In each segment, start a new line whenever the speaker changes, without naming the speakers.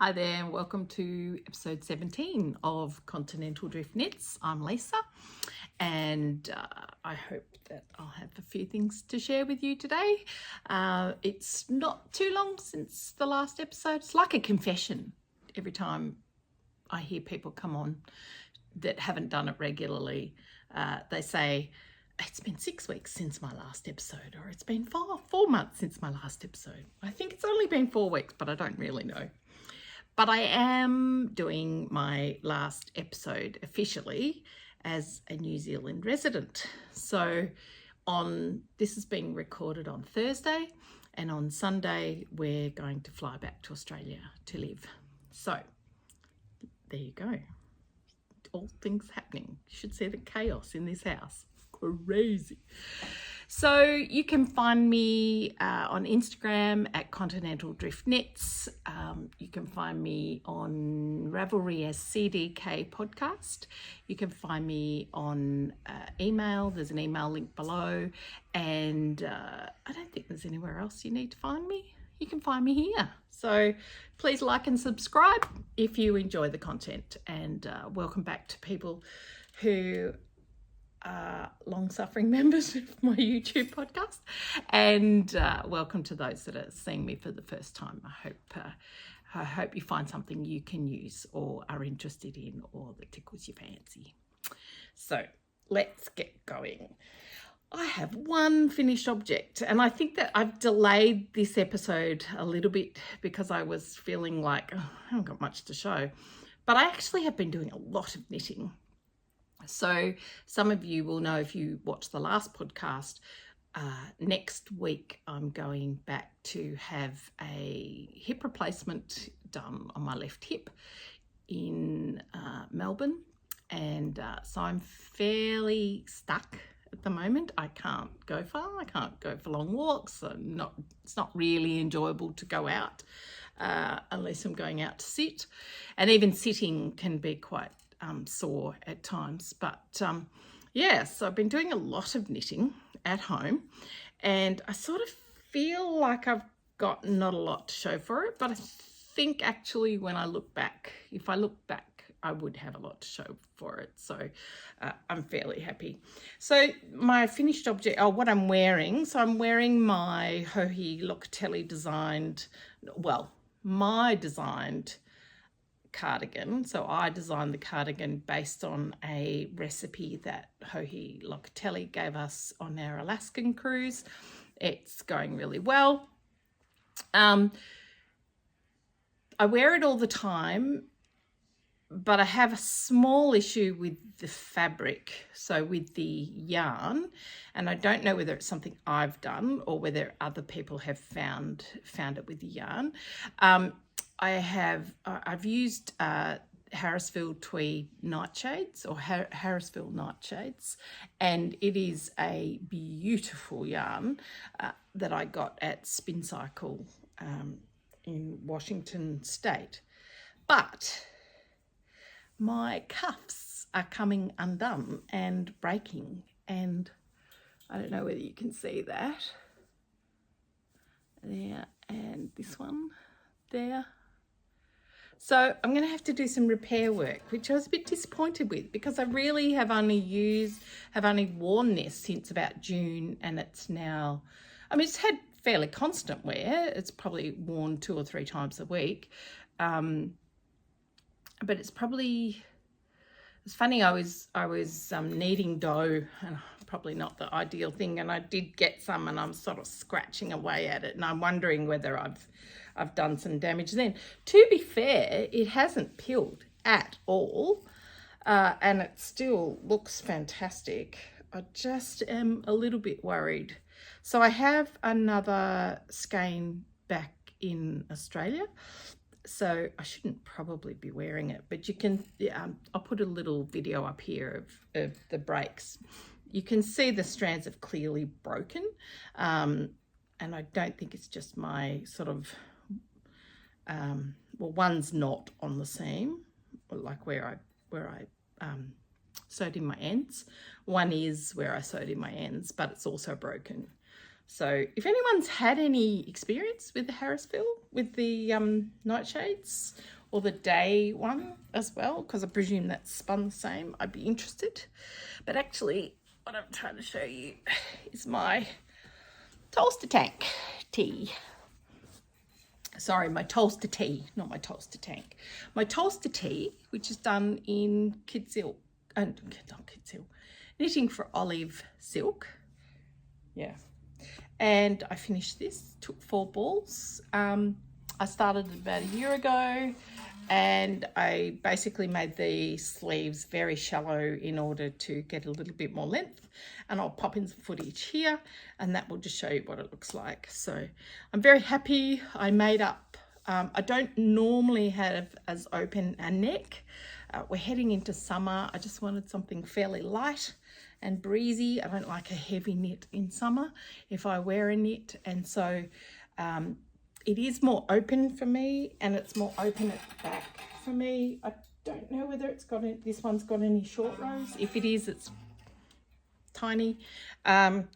Hi there and welcome to episode 17 of Continental Drift Knits. I'm Lisa and I hope that I'll have a few things to share with you today. It's not too long since the last episode. It's like a confession every time I hear people come on that haven't done it regularly. They say, it's been 6 weeks since my last episode, or it's been 4 months since my last episode. I think it's only been 4 weeks, but I don't really know. But I am doing my last episode officially as a New Zealand resident. So this is being recorded on Thursday, and on Sunday we're going to fly back to Australia to live. So there you go. All things happening. You should see the chaos in this house. Crazy. So you can find me on Instagram at Continental Drift Knits. You can find me on Ravelry as CDK Podcast. You can find me on email. There's an email link below. And I don't think there's anywhere else you need to find me. You can find me here. So please like and subscribe if you enjoy the content. And welcome back to people who long-suffering members of my YouTube podcast, and welcome to those that are seeing me for the first time. I hope you find something you can use or are interested in or that tickles your fancy. So let's get going. I have one finished object, and I think that I've delayed this episode a little bit because I was feeling like I haven't got much to show, but I actually have been doing a lot of knitting. So some of you will know if you watched the last podcast, next week I'm going back to have a hip replacement done on my left hip in Melbourne. And so I'm fairly stuck at the moment. I can't go far. I can't go for long walks. It's not really enjoyable to go out unless I'm going out to sit. And even sitting can be quite sore at times, but so I've been doing a lot of knitting at home, and I sort of feel like I've got not a lot to show for it, but I think actually when I look back, if I look back, I would have a lot to show for it. So I'm fairly happy. So my finished object, what I'm wearing, so I'm wearing my Joji Locatelli designed, my designed cardigan. So I designed the cardigan based on a recipe that Joji Locatelli gave us on our Alaskan cruise. It's going really well. I wear it all the time, but I have a small issue with the fabric, so with the yarn, and I don't know whether it's something I've done or whether other people have found it with the yarn. I've used Harrisville Tweed Nightshades, or Harrisville Nightshades, and it is a beautiful yarn that I got at Spin Cycle in Washington State. But my cuffs are coming undone and breaking, and I don't know whether you can see that. There, and this one there. So I'm going to have to do some repair work, which I was a bit disappointed with because I really have only worn this since about June, and it's now, it's had fairly constant wear. It's probably worn 2 or 3 times a week. But it's funny, I was kneading dough, and probably not the ideal thing, and I did get some, and I'm sort of scratching away at it, and I'm wondering whether I've done some damage then. To be fair, it hasn't peeled at all, and it still looks fantastic. I just am a little bit worried. So I have another skein back in Australia, so I shouldn't probably be wearing it, but you can, I'll put a little video up here of the breaks. You can see the strands have clearly broken, and I don't think it's just my sort of, one's not on the seam, like where I sewed in my ends. One is where I sewed in my ends, but it's also broken. So if anyone's had any experience with the Harrisville, with the Nightshades, or the day one as well, because I presume that's spun the same, I'd be interested. But actually, what I'm trying to show you is my Tolsta Tee. Sorry, my Tolsta Tee, not my Tolsta tank. My Tolsta Tee, which is done in kid silk, not kid silk, knitting for olive silk. Yeah. And I finished this, took 4 balls. I started about a year ago, and I basically made the sleeves very shallow in order to get a little bit more length. And I'll pop in some footage here, and that will just show you what it looks like. So I'm very happy. I made up, I don't normally have as open a neck. We're heading into summer. I just wanted something fairly light and breezy. I don't like a heavy knit in summer if I wear a knit, and so it is more open for me, and it's more open at the back for me. I don't know whether it's got this one's got any short rows. If it is, it's tiny, but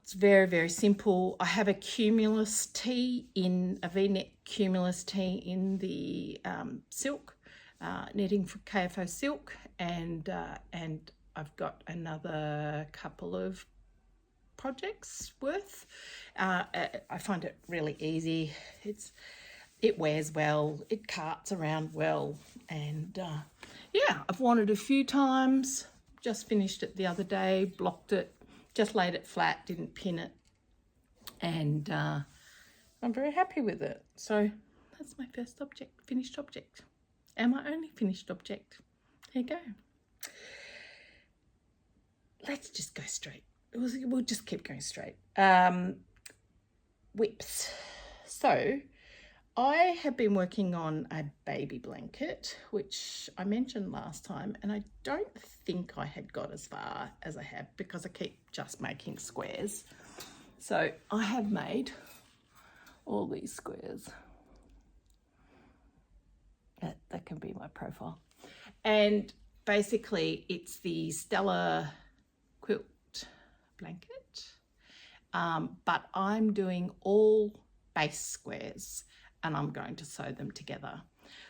it's very, very simple. I have a cumulus tee in a V-neck cumulus tee in the silk, knitting for KFO silk, and I've got another couple of projects worth. I find it really easy. It wears well, it carts around well, and yeah, I've worn it a few times. Just finished it the other day, blocked it, just laid it flat, didn't pin it, and I'm very happy with it. So that's my first object, finished object, and my only finished object. There you go. Let's just go straight. We'll just keep going straight. Whips. So I have been working on a baby blanket, which I mentioned last time, and I don't think I had got as far as I have because I keep just making squares. So I have made all these squares. That can be my profile. And basically it's the Stella quilt blanket, but I'm doing all base squares and I'm going to sew them together.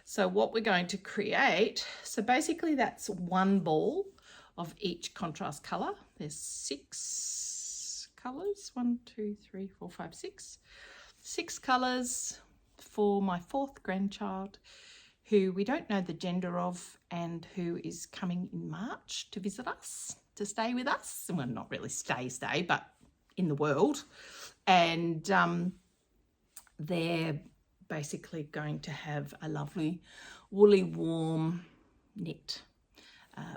So what we're going to create, so basically that's 1 ball of each contrast color. There's 6 colors, 1, 2, 3, 4, 5, 6. 6 colors for my 4th grandchild, who we don't know the gender of and who is coming in March to visit us, to stay with us. Well, not really stay, but in the world. And they're basically going to have a lovely woolly warm knit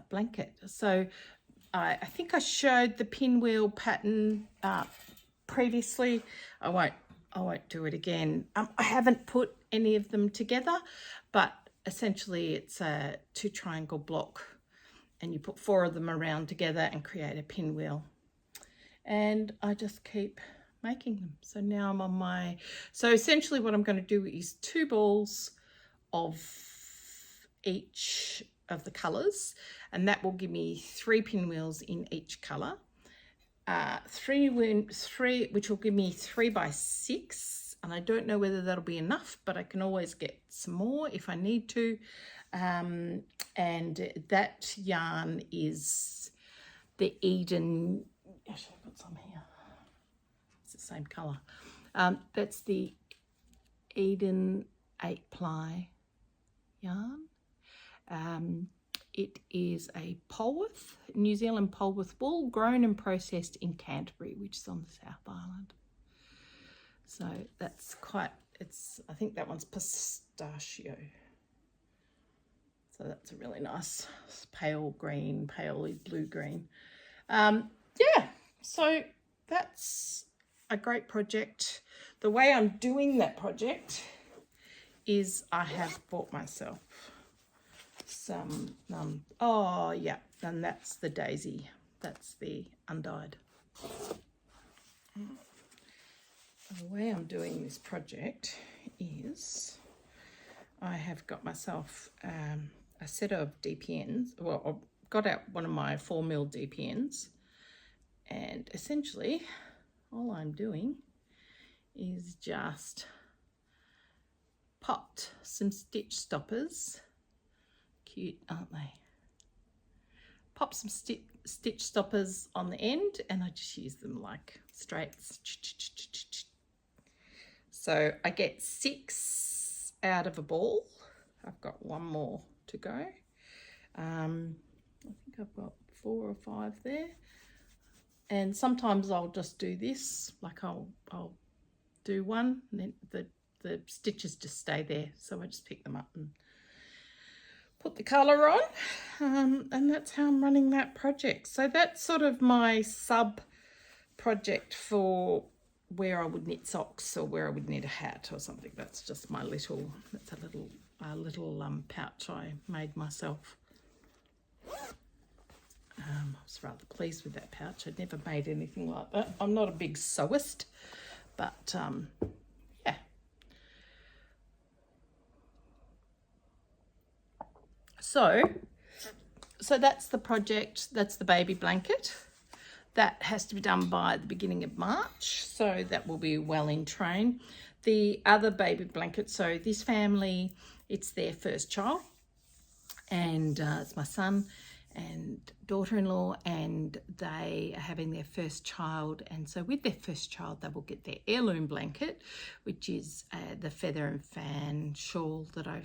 blanket. So I think I showed the pinwheel pattern previously. I won't do it again. I haven't put any of them together, but essentially it's a 2 triangle block and you put 4 of them around together and create a pinwheel. And I just keep making them. So now I'm on my, so essentially what I'm going to do is 2 balls of each of the colours, and that will give me 3 pinwheels in each colour. 3 which will give me 3 by 6, and I don't know whether that'll be enough, but I can always get some more if I need to. And that yarn is the Eden, actually I've got some here, it's the same colour. That's the Eden 8-ply yarn. It is a Polwarth, New Zealand Polwarth wool, grown and processed in Canterbury, which is on the South Island. So that's quite, I think that one's pistachio. So that's a really nice pale green, pale blue green. Yeah, so that's a great project. The way I'm doing that project is I have bought myself some, oh yeah, and that's the daisy. That's the undyed. The way I'm doing this project is I have got myself a set of DPNs. Well, I've got out one of my 4mm DPNs, And essentially all I'm doing is just popped some stitch stoppers. Cute, aren't they? Pop some stitch stoppers on the end, and I just use them like straights. So I get 6 out of a ball. I've got 1 more to go. I think I've got 4 or 5 there. And sometimes I'll just do this, like I'll do one, and then the stitches just stay there. So I just pick them up and put the colour on, and that's how I'm running that project. So that's sort of my sub project for where I would knit socks or where I would knit a hat or something. That's just my little, that's a little pouch I made myself. I was rather pleased with that pouch. I'd never made anything like that. I'm not a big sewist, but yeah. So that's the project. That's the baby blanket. That has to be done by the beginning of March, so that will be well in train. The other baby blanket, so this family, it's their first child, and it's my son and daughter-in-law, and they are having their first child, and so with their first child they will get their heirloom blanket, which is the feather and fan shawl that I would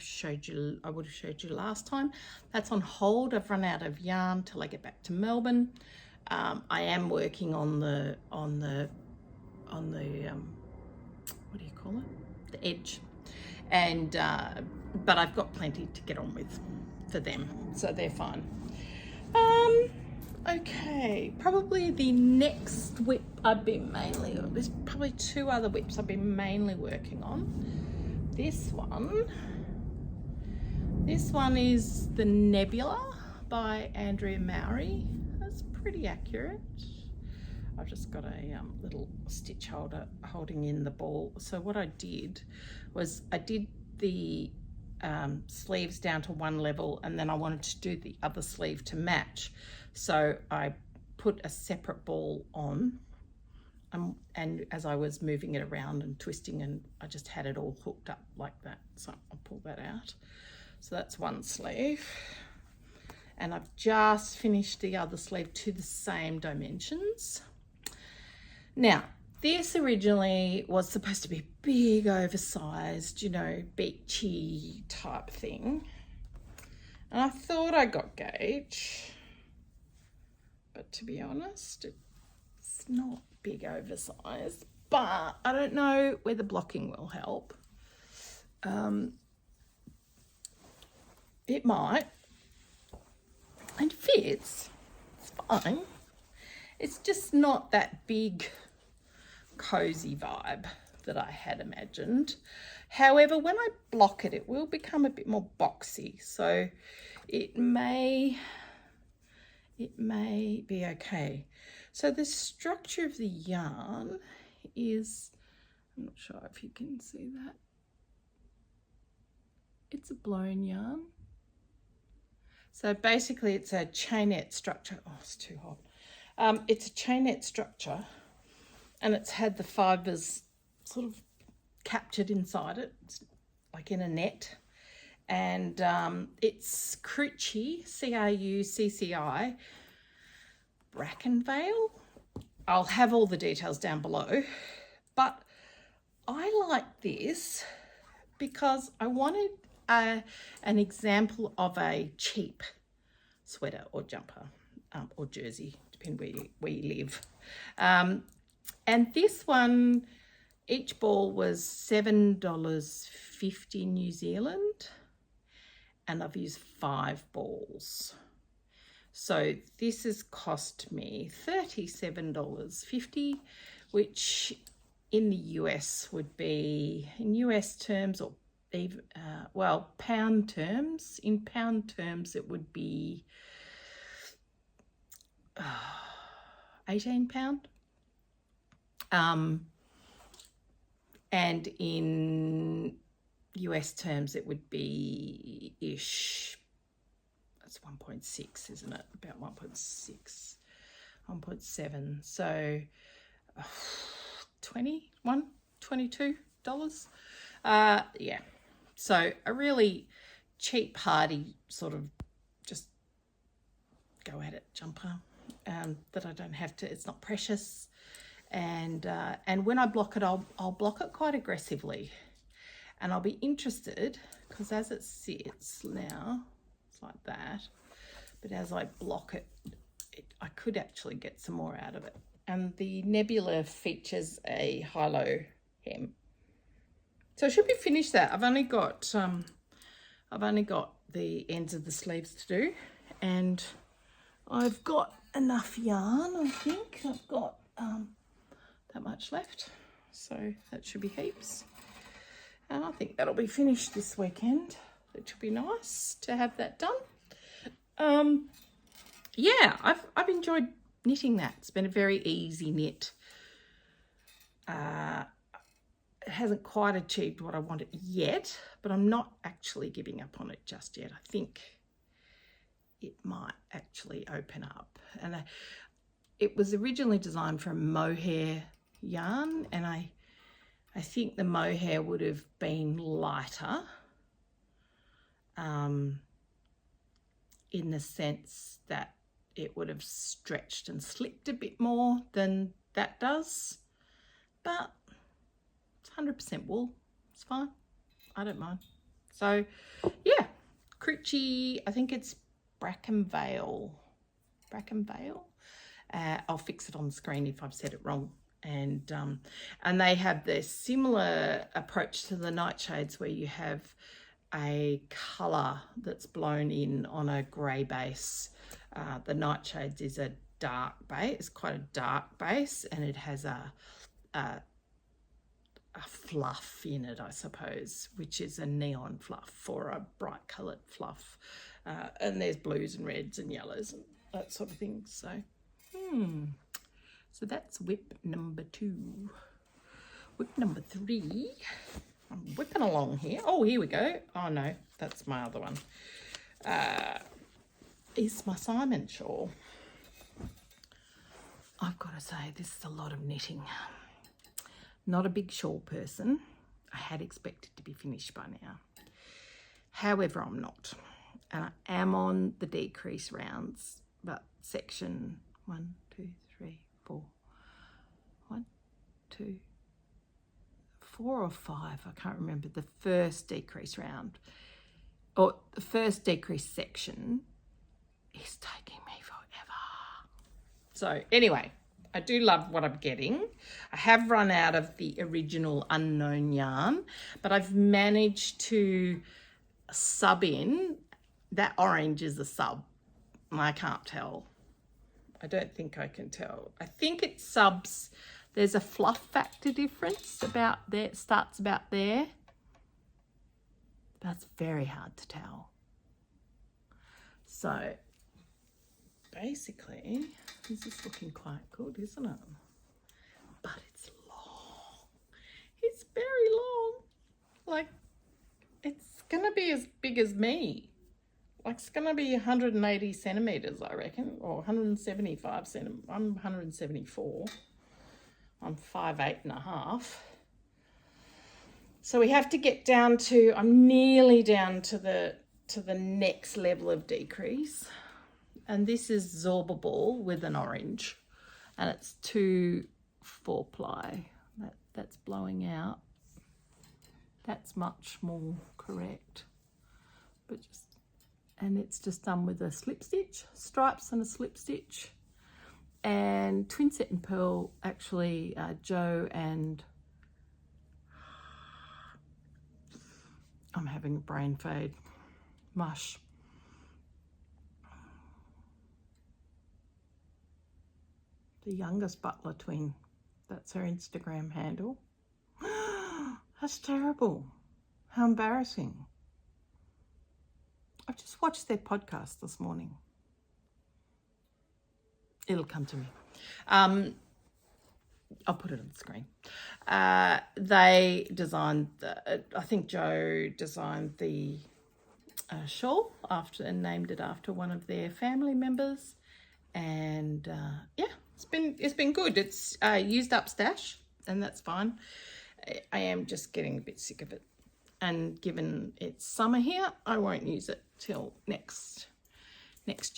have showed you last time. That's on hold. I've run out of yarn till I get back to Melbourne. I am working on the what do you call it, the edge, and but I've got plenty to get on with for them, so they're fine. Okay, probably the next whip I've been mainly, there's probably 2 other whips I've been mainly working on. This one is the Nebula by Andrea Mowry. That's pretty accurate. I've just got a little stitch holder holding in the ball. So what I did was I did the sleeves down to 1 level, and then I wanted to do the other sleeve to match. So I put a separate ball on, and as I was moving it around and twisting, and I just had it all hooked up like that. So I'll pull that out. So that's 1 sleeve. And I've just finished the other sleeve to the same dimensions. Now, this originally was supposed to be a big, oversized, you know, beachy type thing. And I thought I got gauge, but to be honest, it's not big oversized, but I don't know whether blocking will help. It might. It fits, it's fine. It's just not that big, cozy vibe that I had imagined. However, when I block it, it will become a bit more boxy, so it may be okay. So the structure of the yarn is, I'm not sure if you can see that. It's a blown yarn. So basically it's a chainette structure. Oh, it's too hot. It's a chainette structure, and it's had the fibres sort of captured inside it. It's like in a net. And it's Crucci, C-R-U-C-C-I, Brackenvale. I'll have all the details down below. But I like this because I wanted an example of a cheap sweater or jumper or jersey, depending where you live. And this one, each ball was $7.50 New Zealand, and I've used 5 balls. So this has cost me $37.50, which in the US would be, in US terms, or even, well, pound terms, in pound terms it would be £18. And in US terms it would be ish, that's 1.6, isn't it? About 1.6. 1.7. So $22. Yeah. So a really cheap, hardy sort of just go at it jumper that I don't have to, it's not precious. And when I block it, I'll block it quite aggressively. And I'll be interested, because as it sits now, it's like that. But as I block it, I could actually get some more out of it. And the Nebula features a high-low hem. So I should be finished that. I've only got the ends of the sleeves to do, and I've got enough yarn. I think I've got that much left, so that should be heaps. And I think that'll be finished this weekend. It should be nice to have that done. Yeah, I've enjoyed knitting that. It's been a very easy knit. It hasn't quite achieved what I wanted yet, but I'm not actually giving up on it just yet. I think it might actually open up. And it was originally designed for a mohair yarn, and I think the mohair would have been lighter in the sense that it would have stretched and slipped a bit more than that does. But it's 100% wool. It's fine. I don't mind. So, yeah. Critchy, I think it's Brackenvale. I'll fix it on the screen if I've said it wrong. And they have this similar approach to the Nightshades, where you have a colour that's blown in on a grey base. The Nightshades is a dark base. It's quite a dark base, and it has a fluff in it, I suppose, which is a neon fluff or a bright coloured fluff. And there's blues and reds and yellows and that sort of thing. So, So that's whip number 2. Whip number 3. I'm whipping along here. Oh, here we go. Oh, no, that's my other one. Is my Simon shawl. I've got to say, this is a lot of knitting. Not a big shawl person. I had expected to be finished by now. However, I'm not. And I am on the decrease rounds, but section 1, 2, 3, 4. 1, 2, 4 or 5. I can't remember the first decrease round. Or the first decrease section is taking me forever. So anyway, I do love what I'm getting. I have run out of the original unknown yarn, but I've managed to sub in. That orange is a sub. I can't tell. I don't think I can tell. I think it subs. There's a fluff factor difference about there. It starts about there. That's very hard to tell. So basically, this is looking quite good, isn't it? But it's long. It's very long. Like, it's going to be as big as me. Like, it's going to be 180 centimetres, I reckon, or 175 centimetres. I'm 174. I'm 5'8.5". So we have to get down to, I'm nearly down to the next level of decrease. And this is Zorbable with an orange. And it's 2 4-ply. That's blowing out. That's much more correct. But and it's just done with a slip stitch, stripes and a slip stitch. And twin set and pearl, actually, Joe and I'm having a brain fade. Mush. The youngest Butler twin. That's her Instagram handle. That's terrible. How embarrassing. I just watched their podcast this morning. It'll come to me. I'll put it on the screen. They designed, I think Joe designed the shawl and named it after one of their family members. and yeah, it's been good. It's used up stash, and that's fine. I am just getting a bit sick of it, and given it's summer here, I won't use it till next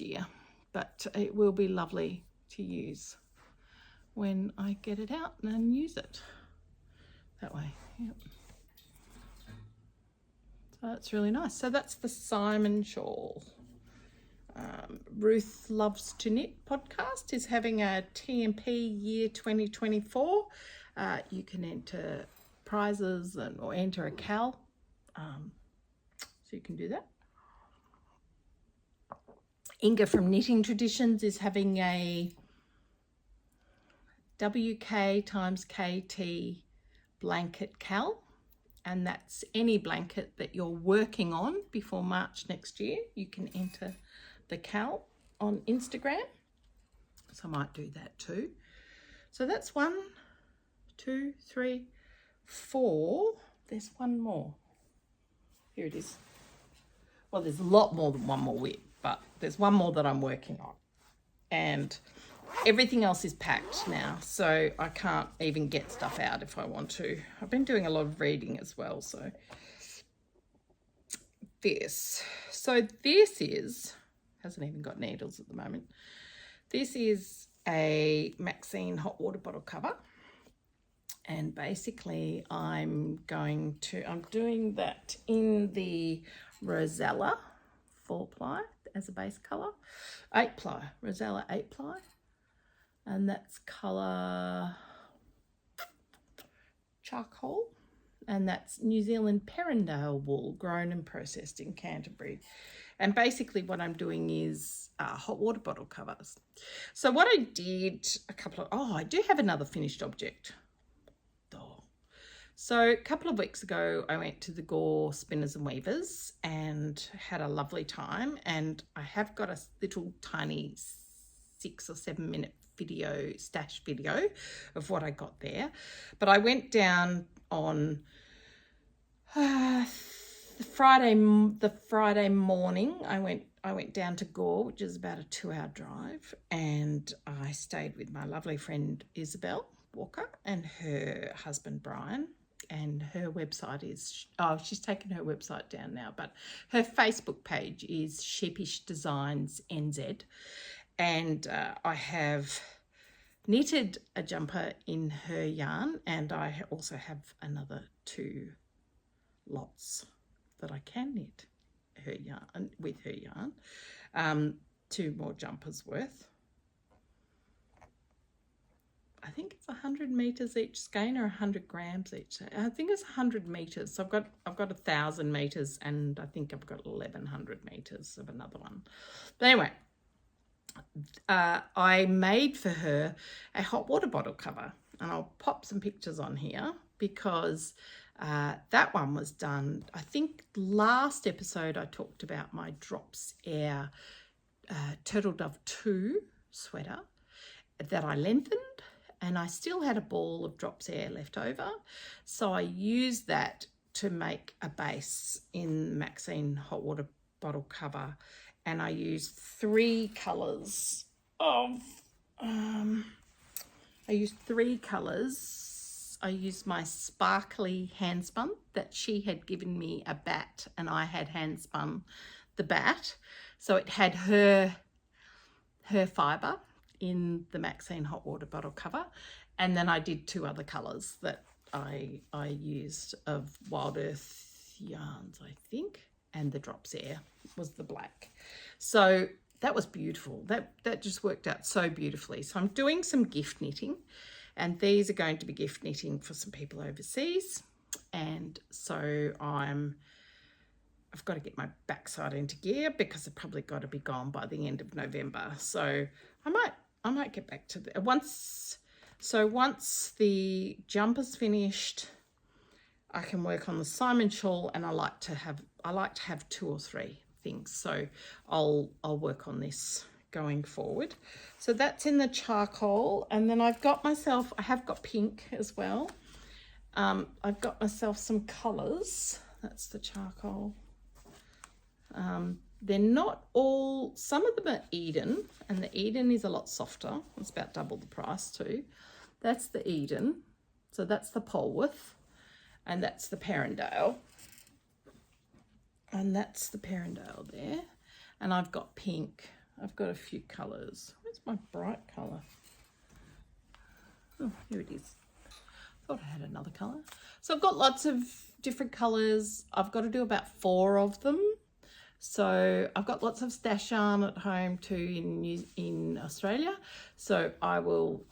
year, but it will be lovely to use when I get it out and use it that way. Yep. So that's really nice. So that's the Simon shawl. Ruth Loves to Knit podcast is having a TMP year 2024. You can enter prizes or enter a cal, so you can do that. Inga from Knitting Traditions is having a WK times KT blanket cal, and that's any blanket that you're working on before March next year. You can enter the cal on Instagram, so I might do that too. So that's 1, 2, 3, 4. There's one more. Here it is. Well, there's a lot more than one more whip, but there's one more that I'm working on, and everything else is packed now, so I can't even get stuff out if I want to. I've been doing a lot of reading as well. So this is, hasn't even got needles at the moment. This is a Maxine hot water bottle cover, and basically I'm doing that in the Rosella 4-ply as a base colour, 8-ply, Rosella 8-ply, and that's colour charcoal, and that's New Zealand Perrindale wool grown and processed in Canterbury. And basically what I'm doing is hot water bottle covers. So what I did I do have another finished object. So a couple of weeks ago, I went to the Gore Spinners and Weavers and had a lovely time. And I have got a little tiny 6 or 7 minute stash video of what I got there. But I went down on the Friday morning. I went down to Gore, which is about a 2-hour drive, and I stayed with my lovely friend Isabel Walker and her husband Brian. And her website is, she's taken her website down now, but her Facebook page is Sheepish Designs NZ. And I have knitted a jumper in her yarn, and I also have another 2 lots that I can knit with her yarn. 2 more jumpers worth. I think it's 100 meters each skein or 100 grams each. I think it's 100 meters. So I've got 1,000 meters, and I think I've got 1,100 meters of another one. But anyway, I made for her a hot water bottle cover, and I'll pop some pictures on here because that one was done. I think last episode I talked about my Drops Air Turtle Dove 2 sweater that I lengthened. And I still had a ball of Drops Air left over. So I used that to make a base in Maxine hot water bottle cover. And I used 3 colours of, I used my sparkly handspun that she had given me a bat, and I had handspun the bat. So it had her fibre in the Maxine hot water bottle cover, and then I did 2 other colours that I used of Wild Earth yarns, I think, and the Drops Air was the black. So that was beautiful. That just worked out so beautifully. So I'm doing some gift knitting, and these are going to be gift knitting for some people overseas, and so I've got to get my backside into gear because I've probably got to be gone by the end of November. So I might get back to the once the jumper's finished, I can work on the Simon shawl, and I like to have 2 or 3 things. So I'll work on this going forward. So that's in the charcoal, and then I have got pink as well. I've got myself some colours. That's the charcoal. they're not all, some of them are Eden, and the Eden is a lot softer. It's about double the price too. That's the Eden. So that's the Polwarth, and that's the Perrindale. And that's the Perrindale there. And I've got pink. I've got a few colours. Where's my bright colour? Oh, here it is. Thought I had another colour. So I've got lots of different colours. I've got to do about 4 of them. So I've got lots of stash yarn at home too in Australia. So I will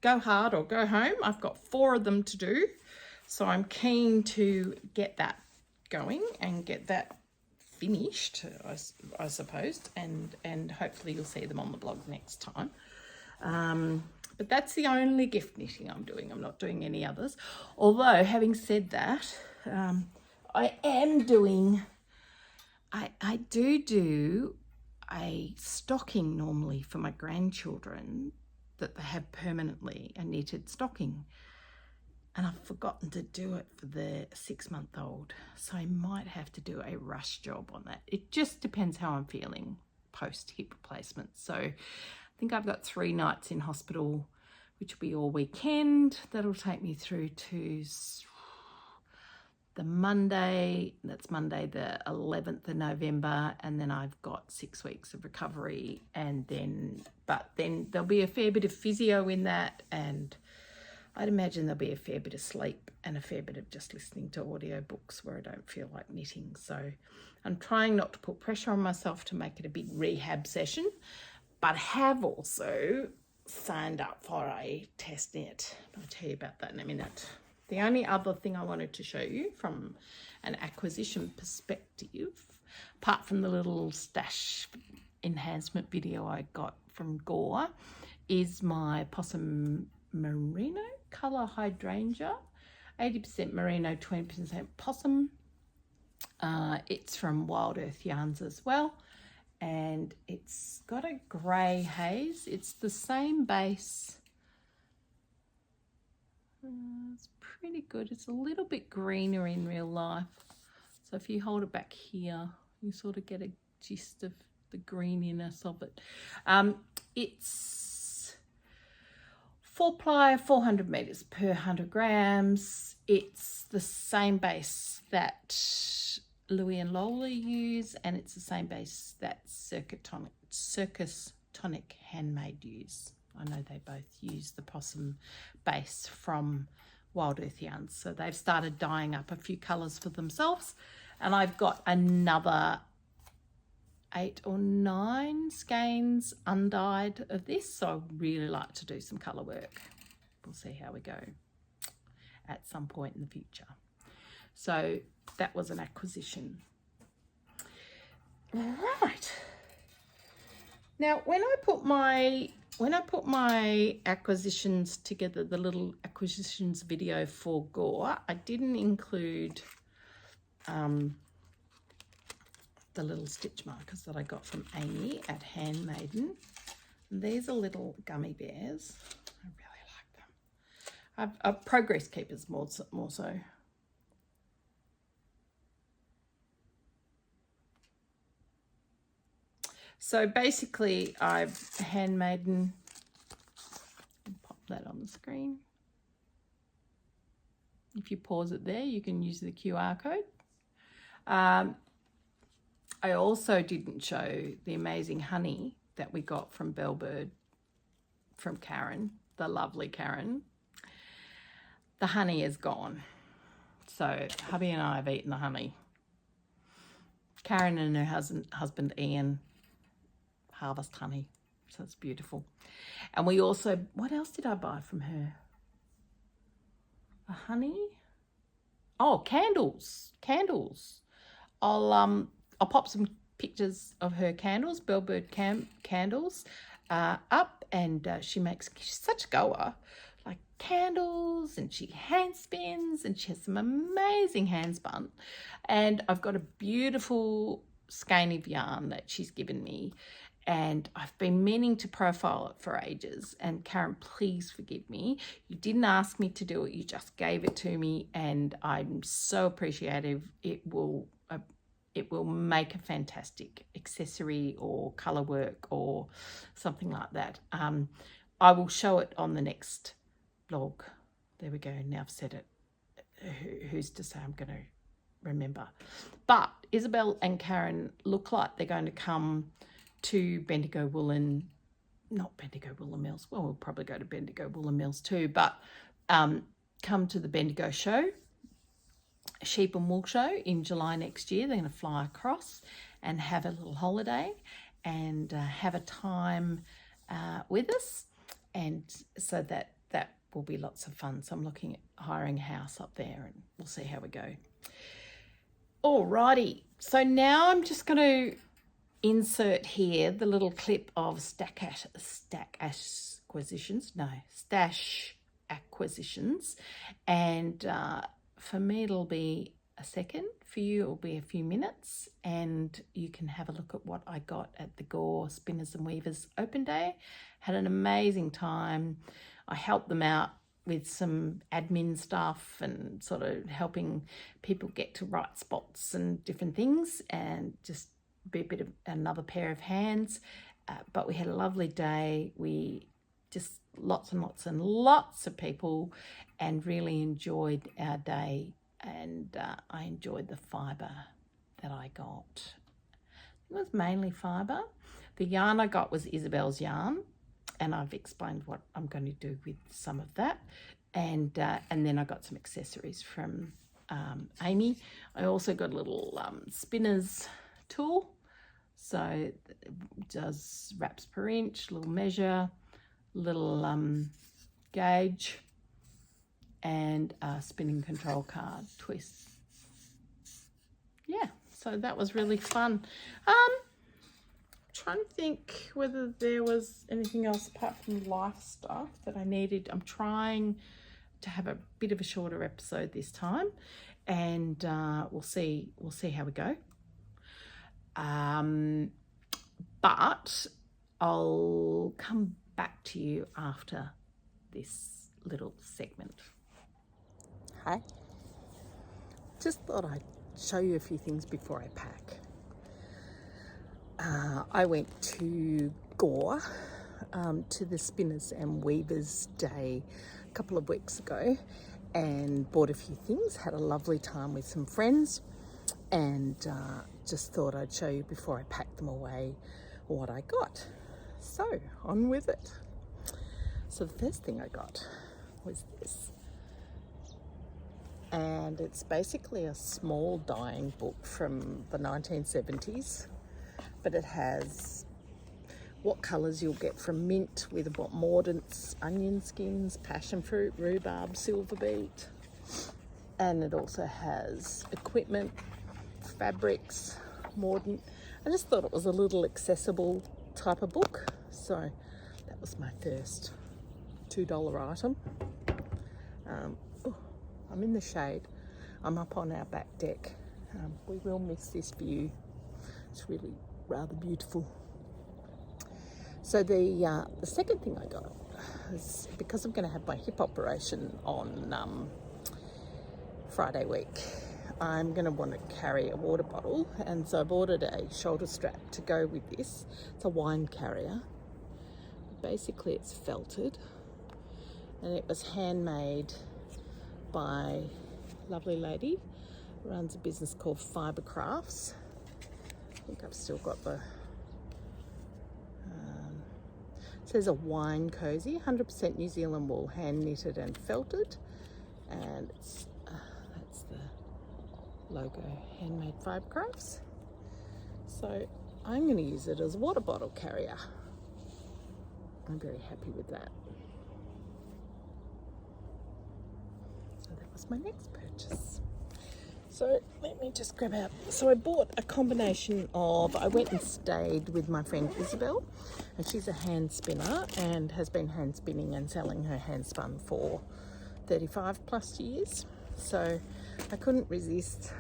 go hard or go home. I've got 4 of them to do. So I'm keen to get that going and get that finished, I suppose. And hopefully you'll see them on the blog next time. But that's the only gift knitting I'm doing. I'm not doing any others. Although, having said that, I am doing... I do a stocking normally for my grandchildren that they have permanently, a knitted stocking. And I've forgotten to do it for the 6-month-old. So I might have to do a rush job on that. It just depends how I'm feeling post hip replacement. So I think I've got 3 nights in hospital, which will be all weekend. That'll take me through to the Monday, that's Monday the 11th of November, and then I've got 6 weeks of recovery, and then there'll be a fair bit of physio in that, and I'd imagine there'll be a fair bit of sleep and a fair bit of just listening to audiobooks where I don't feel like knitting. So I'm trying not to put pressure on myself to make it a big rehab session, but have also signed up for a test knit. I'll tell you about that in a minute. The only other thing I wanted to show you from an acquisition perspective, apart from the little stash enhancement video I got from Gore, is my Possum Merino colour hydrangea, 80% merino, 20% possum. It's from Wild Earth Yarns as well, and it's got a grey haze. It's the same base. It's pretty good. It's a little bit greener in real life. So if you hold it back here, you sort of get a gist of the greeniness of it. It's 4-ply, 400 meters per 100 grams. It's the same base that Louie and Lola use, and it's the same base that Circus Tonic Handmade use. I know they both use the possum base from Wild Earth Yarns. So they've started dyeing up a few colours for themselves. And I've got another 8 or 9 skeins undyed of this. So I'd really like to do some colour work. We'll see how we go at some point in the future. So that was an acquisition. Right. Now, when I put my acquisitions together, the little acquisitions video for Gore, I didn't include the little stitch markers that I got from Amy at Handmaiden. And these are little gummy bears. I really like them. Progress keepers more so. So basically I've Handmaiden, pop that on the screen. If you pause it there, you can use the QR code. I also didn't show the amazing honey that we got from Bellbird, from Karen, the lovely Karen. The honey is gone. So hubby and I have eaten the honey. Karen and her husband Ian harvest honey, so it's beautiful. And we also, what else did I buy from her? A honey? Oh, candles. I'll pop some pictures of her candles, Bellbird candles, up, and she's such a goer, like candles, and she hand spins, and she has some amazing handspun. And I've got a beautiful skein of yarn that she's given me, and I've been meaning to profile it for ages. And Karen, please forgive me. You didn't ask me to do it. You just gave it to me, and I'm so appreciative. It will make a fantastic accessory or colour work or something like that. I will show it on the next blog. There we go. Now I've said it. Who's to say I'm going to remember? But Isabel and Karen look like they're going to come to Bendigo Woolen, not Bendigo Woolen Mills. Well, we'll probably go to Bendigo Woolen Mills too, but come to the Bendigo show, Sheep and Wool show in July next year. They're going to fly across and have a little holiday and have a time with us, and so that will be lots of fun. So I'm looking at hiring a house up there, and we'll see how we go. Alrighty, so now I'm just going to insert here the little clip of stash acquisitions, and for me it'll be a second, for you it'll be a few minutes, and you can have a look at what I got at the Gore Spinners and Weavers open day. Had an amazing time. I helped them out with some admin stuff and sort of helping people get to right spots and different things, and just be a bit of another pair of hands. But we had a lovely day. We just lots and lots of people, and really enjoyed our day. And I enjoyed the fibre that I got. It was mainly fibre. The yarn I got was Isabel's yarn, and I've explained what I'm going to do with some of that. And then I got some accessories from Amy. I also got a little spinner's tool. So it does wraps per inch, little measure, little gauge, and a spinning control card twist. Yeah, so that was really fun. Trying to think whether there was anything else apart from life stuff that I needed. I'm trying to have a bit of a shorter episode this time, and we'll see how we go. But I'll come back to you after this little segment. Hi. Just thought I'd show you a few things before I pack. I went to Gore, to the Spinners and Weavers Day a couple of weeks ago, and bought a few things, had a lovely time with some friends, and just thought I'd show you before I packed them away what I got. So on with it. So the first thing I got was this, and it's basically a small dyeing book from the 1970s, but it has what colours you'll get from mint with what mordants, onion skins, passion fruit, rhubarb, silver beet, and it also has equipment, fabrics, mordant. I just thought it was a little accessible type of book, so that was my first $2 item. I'm in the shade. I'm up on our back deck. We will miss this view. It's really rather beautiful. So the second thing I got is, because I'm going to have my hip operation on Friday week, I'm going to want to carry a water bottle, and so I've ordered a shoulder strap to go with this. It's a wine carrier. Basically it's felted, and it was handmade by a lovely lady who runs a business called Fibre Crafts. I think I've still got the it says a wine cozy, 100% New Zealand wool, hand knitted and felted, and it's that's the logo, Handmade Fibre Crafts. So I'm going to use it as a water bottle carrier. I'm very happy with that. So that was my next purchase. So let me just grab out. So I bought a combination of, I went and stayed with my friend Isabel, and she's a hand spinner and has been hand spinning and selling her hand spun for 35 plus years. So I couldn't resist.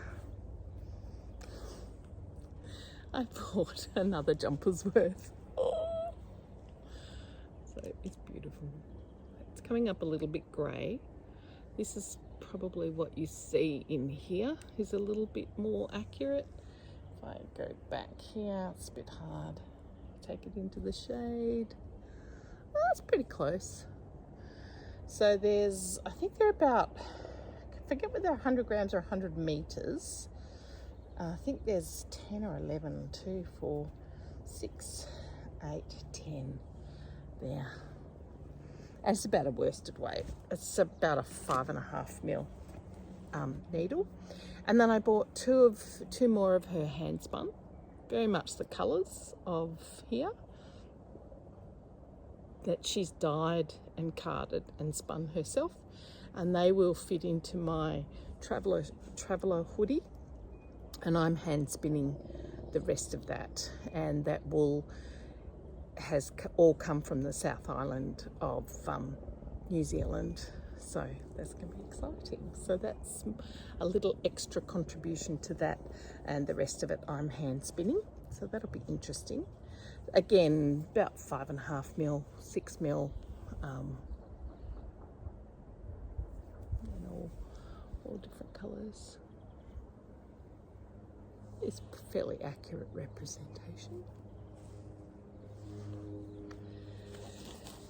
I bought another jumper's worth. Oh. So it's beautiful. It's coming up a little bit grey. This is probably what you see in here is a little bit more accurate. If I go back here, it's a bit hard. Take it into the shade. Oh, that's pretty close. So there's, I think they're about, I forget whether they're 100 grams or 100 meters. I think there's 10 or 11, 2, 4, 6, 8, 10 there. And it's about a worsted weight. It's about a 5.5 mil needle. And then I bought two more of her Handspun, very much the colours of here, that she's dyed and carded and spun herself, and they will fit into my traveller hoodie, and I'm hand spinning the rest of that, and that wool has all come from the South Island of New Zealand, so that's going to be exciting. So that's a little extra contribution to that, and the rest of it I'm hand spinning, so that'll be interesting. Again, about 5.5 mil, 6 mil, and all different colours. It's fairly accurate representation.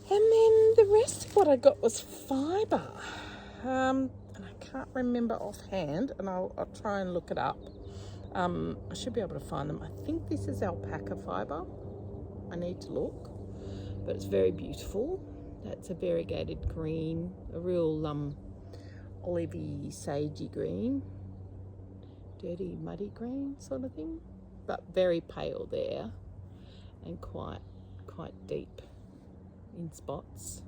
And then the rest of what I got was fibre, and I can't remember offhand, and I'll try and look it up. I should be able to find them. I think this is alpaca fibre. I need to look, but it's very beautiful. That's a variegated green, a real olivey, sagey green, dirty, muddy green sort of thing, but very pale there, and quite deep in spots.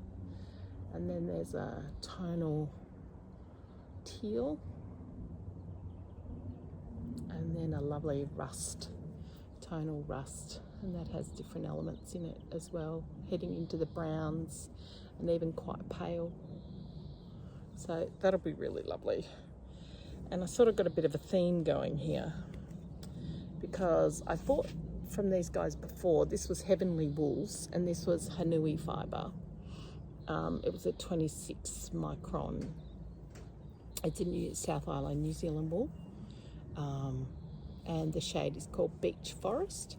And then there's a tonal teal, and then a lovely rust, tonal rust, and that has different elements in it as well, heading into the browns and even quite pale. So that'll be really lovely. And I sort of got a bit of a theme going here, because I bought from these guys before. This was Heavenly Wools, and this was Hanui fibre. It was a 26 micron. It's a South Island, New Zealand wool. And the shade is called Beach Forest.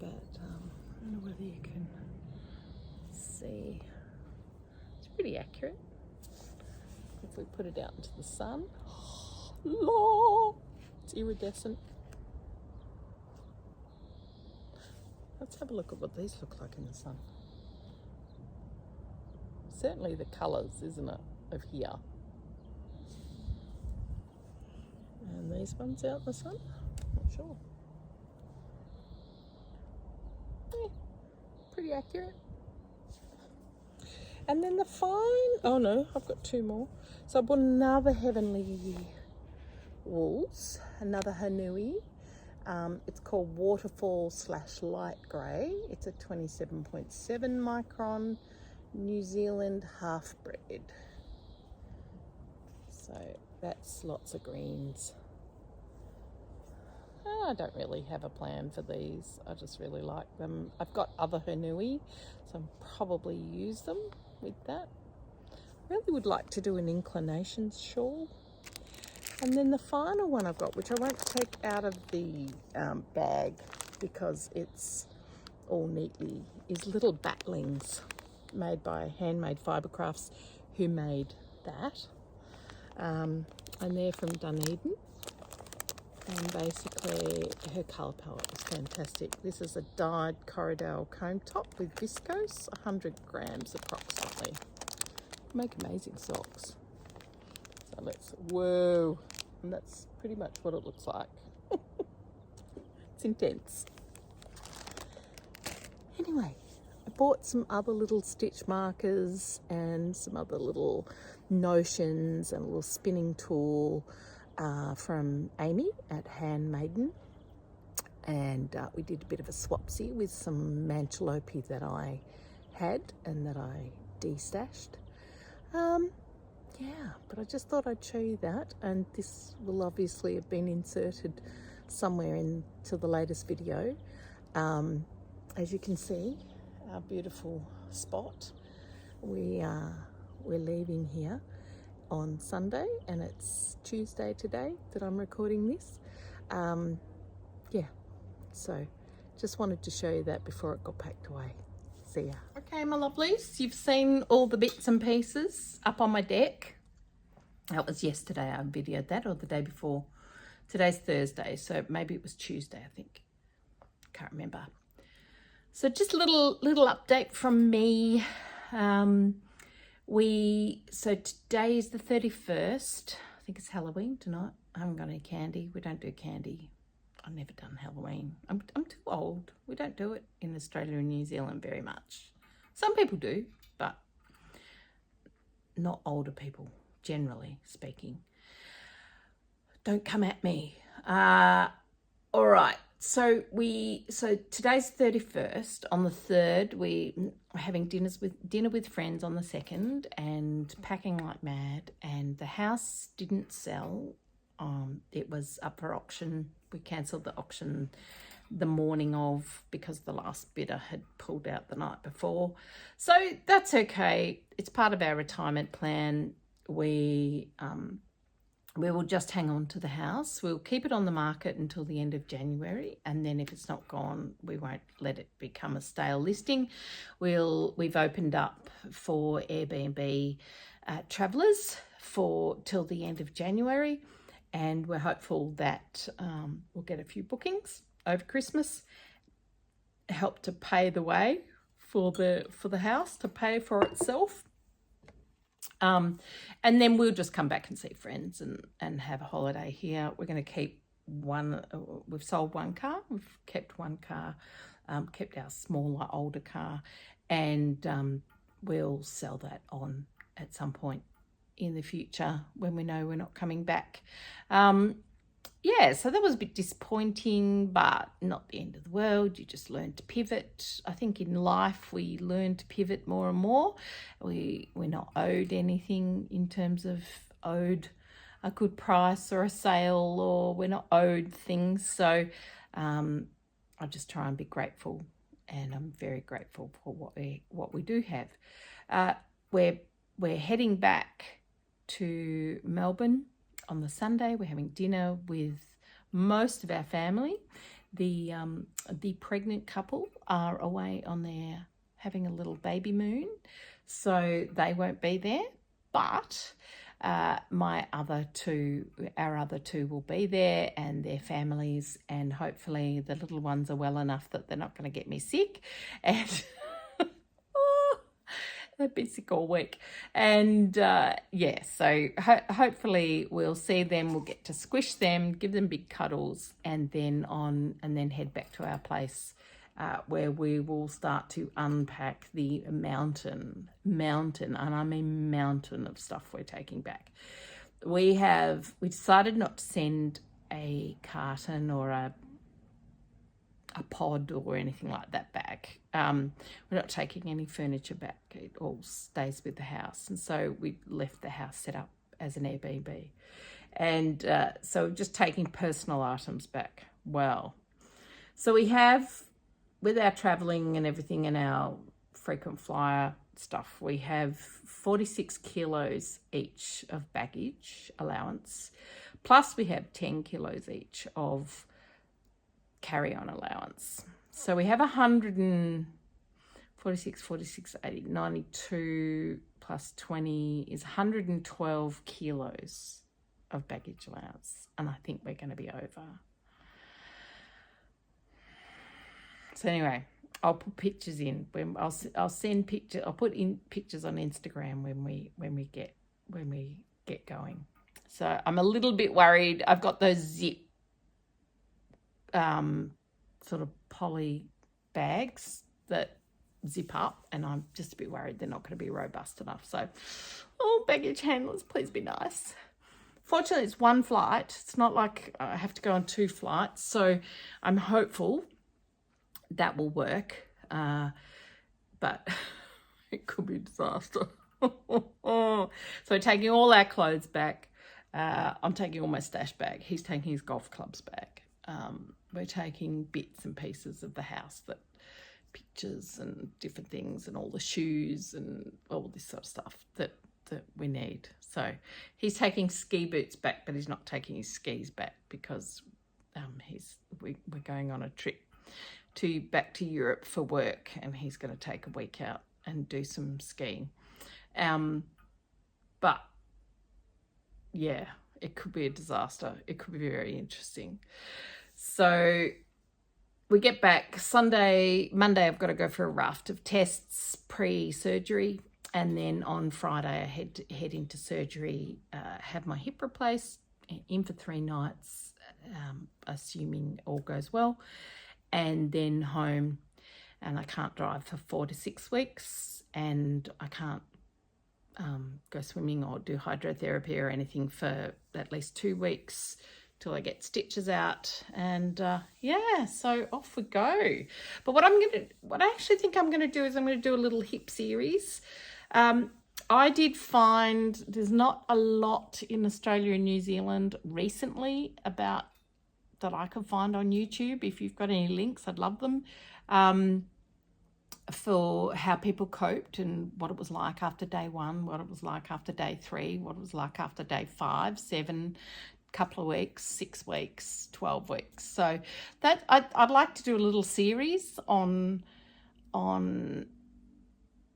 But I don't know whether you can see. It's pretty accurate. If we put it out into the sun, it's iridescent. Let's have a look at what these look like in the sun. Certainly the colours, isn't it, of here. And these ones out in the sun, not sure. Yeah, pretty accurate. And then the oh no, I've got two more. So I bought another Heavenly Wools, another Hanui. It's called Waterfall / Light Grey. It's a 27.7 micron New Zealand half bred. So that's lots of greens. I don't really have a plan for these. I just really like them. I've got other Hanui, so I'll probably use them with that. I really would like to do an inclinations shawl. And then the final one I've got, which I won't take out of the bag because it's all neatly, is little batlings made by Handmade Fibre Crafts, who made that. And they're from Dunedin. And basically her colour palette is fantastic. This is a dyed Corridale comb top with viscose, 100 grams approximately. Make amazing socks. So whoa, and that's pretty much what it looks like. It's intense. Anyway, I bought some other little stitch markers and some other little notions and a little spinning tool from Amy at Handmaiden, and we did a bit of a swapsy with some Manchalope that I had and that I destashed. Yeah, but I just thought I'd show you that, and this will obviously have been inserted somewhere into the latest video. As you can see, our beautiful spot. We're leaving here on Sunday, and it's Tuesday today that I'm recording this. Yeah, so just wanted to show you that before it got packed away. See ya. Okay, my lovelies, you've seen all the bits and pieces up on my deck. That was yesterday I videoed that, or the day before. Today's Thursday, so maybe it was Tuesday, I think. Can't remember. So just a little update from me. So today is the 31st. I think it's Halloween tonight. I haven't got any candy. We don't do candy. I've never done Halloween. I'm too old. We don't do it in Australia and New Zealand very much. Some people do, but not older people, generally speaking. Don't come at me. All right. So today's 31st. On the 3rd, we are having dinner with friends on the 2nd, and packing like mad. And the house didn't sell. It was up for auction. We cancelled the auction the morning of because the last bidder had pulled out the night before. So that's okay. It's part of our retirement plan. We will just hang on to the house. We'll keep it on the market until the end of January, and then if it's not gone, we won't let it become a stale listing. We've opened up for Airbnb travellers till the end of January, and we're hopeful that we'll get a few bookings over Christmas, help to pay the way for the house to pay for itself. And then we'll just come back and see friends and have a holiday here. We're going to keep we've sold one car, we've kept one car, kept our smaller, older car, and we'll sell that on at some point in the future when we know we're not coming back. Yeah, so that was a bit disappointing, but not the end of the world. You just learn to pivot. I think in life we learn to pivot more and more. We're not owed anything in terms of owed a good price or a sale, or we're not owed things. So I just try and be grateful, and I'm very grateful for what we do have. We're heading back to Melbourne on the Sunday. We're having dinner with most of our family. The pregnant couple are away on their having a little baby moon, so they won't be there. But our other two will be there, and their families, and hopefully the little ones are well enough that they're not going to get me sick, and they've been sick all week. And so hopefully we'll see them, we'll get to squish them, give them big cuddles, and then head back to our place where we will start to unpack the mountain, and I mean mountain of stuff we're taking back. We decided not to send a carton or a pod or anything like that back. We're not taking any furniture back. It all stays with the house. And so we left the house set up as an Airbnb. And so we're just taking personal items back. Well, so we have, with our travelling and everything and our frequent flyer stuff, we have 46 kilos each of baggage allowance. Plus we have 10 kilos each of carry-on allowance. So we have 146, 80, 92 plus 20 is 112 kilos of baggage allowance. And I think we're going to be over. So anyway, I'll put pictures in. I'll send pictures. I'll put in pictures on Instagram when we get going. So I'm a little bit worried. I've got those zip sort of poly bags that zip up, and I'm just a bit worried they're not going to be robust enough. So, baggage handlers, please be nice. Fortunately, it's one flight. It's not like I have to go on 2 flights. So I'm hopeful that will work. But it could be a disaster. So we're taking all our clothes back. I'm taking all my stash bag. He's taking his golf clubs back. We're taking bits and pieces of the house, pictures and different things, and all the shoes and all this sort of stuff that we need. So he's taking ski boots back, but he's not taking his skis back because we're going on a trip back to Europe for work, and he's going to take a week out and do some skiing. But yeah, it could be a disaster. It could be very interesting. So we get back Monday I've got to go for a raft of tests pre-surgery, and then on Friday I head into surgery, have my hip replaced, in for 3 nights, assuming all goes well, and then home. And I can't drive for 4 to 6 weeks, and I can't go swimming or do hydrotherapy or anything for at least 2 weeks till I get stitches out. And yeah, so off we go. But what I actually think I'm going to do is I'm going to do a little hip series. I did find there's not a lot in Australia and New Zealand recently about that I could find on YouTube. If you've got any links, I'd love them, for how people coped and what it was like after day 1, what it was like after day 3, what it was like after day 5, 7, couple of weeks, 6 weeks, 12 weeks. So that I'd like to do a little series on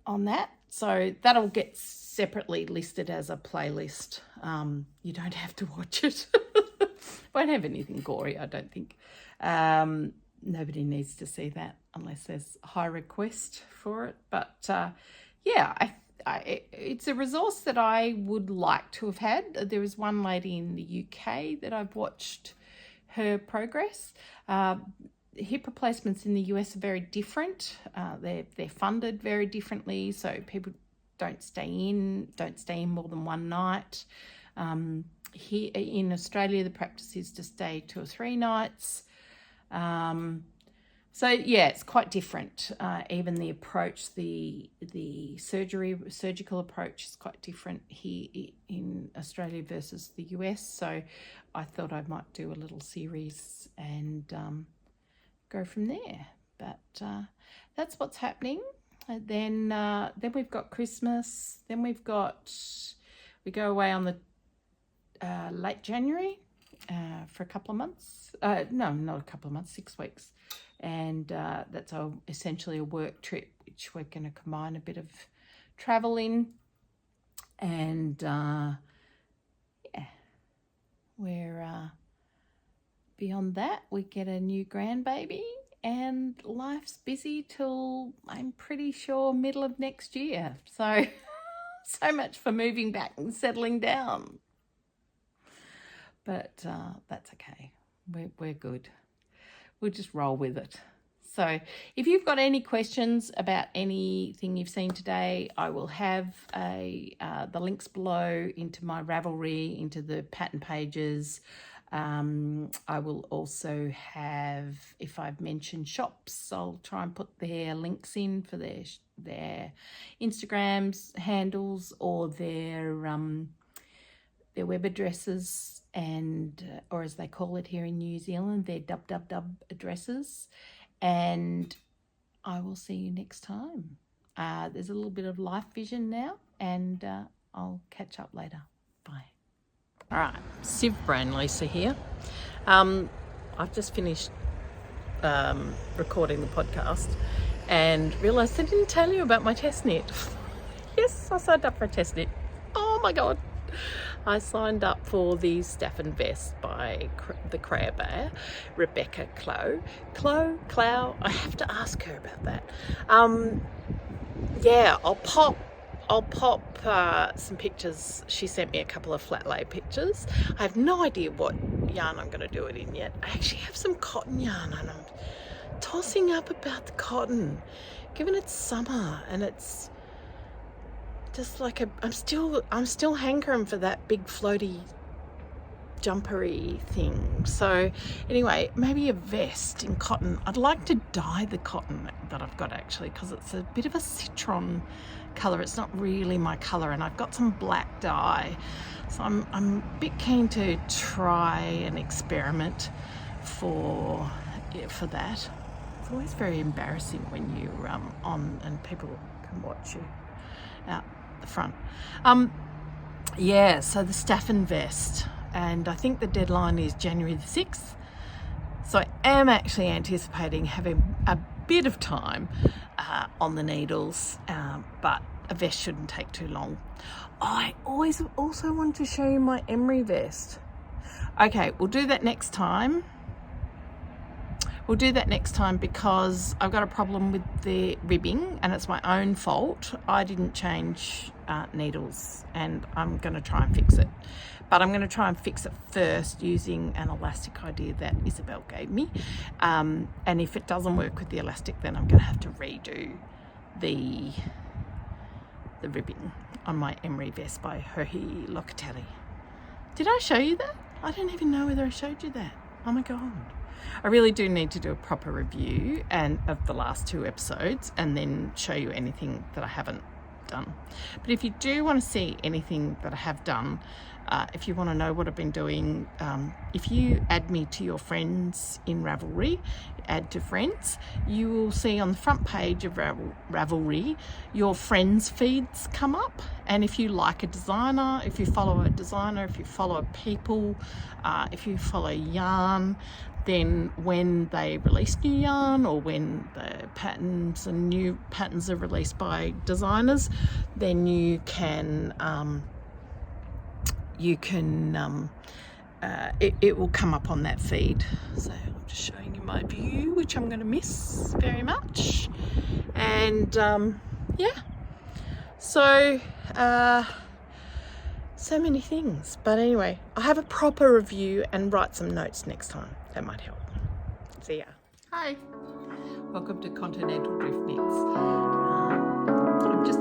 that. So that'll get separately listed as a playlist. You don't have to watch it. Won't have anything gory, I don't think. Nobody needs to see that unless there's a high request for it. But yeah, it's a resource that I would like to have had. There is one lady in the UK that I've watched her progress. Hip replacements in the US are very different. They're funded very differently, so people don't stay in more than 1 night. Here in Australia, the practice is to stay 2 or 3 nights. So yeah, it's quite different. Even the approach, the surgical approach is quite different here in Australia versus the US. So I thought I might do a little series and go from there. But that's what's happening. And then we've got Christmas. Then we go away on the late January for a couple of months. No, not a couple of months, 6 weeks. And that's essentially a work trip, which we're going to combine a bit of travel in. And yeah, we're beyond that, we get a new grandbaby, and life's busy till I'm pretty sure middle of next year. So much for moving back and settling down. But that's okay. We're good. We'll just roll with it. So if you've got any questions about anything you've seen today, I will have the links below into my Ravelry, into the pattern pages. I will also have, if I've mentioned shops, I'll try and put their links in for their Instagrams handles or their web addresses, and or as they call it here in New Zealand, their www addresses. And I will see you next time. There's a little bit of life vision now, and I'll catch up later. Bye. All right, Civ Brain Lisa here. I've just finished recording the podcast and realised I didn't tell you about my test knit. Yes, I signed up for a test knit. Oh my God. I signed up for the Staffin vest by the Clow, Rebecca Clow. Clow, I have to ask her about that. Yeah, I'll pop some pictures. She sent me a couple of flat lay pictures. I have no idea what yarn I'm going to do it in yet. I actually have some cotton yarn and I'm tossing up about the cotton, given it's summer and it's just like I'm still hankering for that big floaty jumpery thing. So anyway, maybe a vest in cotton. I'd like to dye the cotton that I've got actually, because it's a bit of a citron colour. It's not really my colour, and I've got some black dye, so I'm a bit keen to try and experiment for that. It's always very embarrassing when you're on and people can watch you out the front. Yeah, so the Staffin vest, and I think the deadline is January the 6th. So I am actually anticipating having a bit of time on the needles, but a vest shouldn't take too long. I also wanted to show you my emery vest. Okay, we'll do that next time. We'll do that next time because I've got a problem with the ribbing and it's my own fault. I didn't change needles and I'm going to try and fix it. But I'm going to try and fix it first using an elastic idea that Isabel gave me. And if it doesn't work with the elastic, then I'm going to have to redo the ribbing on my emery vest by Joji Locatelli. Did I show you that? I don't even know whether I showed you that. Oh my God. I really do need to do a proper review of the last 2 episodes and then show you anything that I haven't done. But if you do want to see anything that I have done, if you want to know what I've been doing, if you add me to your friends in Ravelry, add to friends, you will see on the front page of Ravelry your friends feeds come up. And if you like a designer, if you follow a designer, if you follow people, if you follow yarn, then when they release new yarn or when the patterns and new patterns are released by designers, then you can it will come up on that feed. So I'm just showing you my view, which I'm going to miss very much. And yeah, so so many things. But anyway, I'll have a proper review and write some notes next time. That might help. See ya. Hi, welcome to Continental Drift Knits. I'm just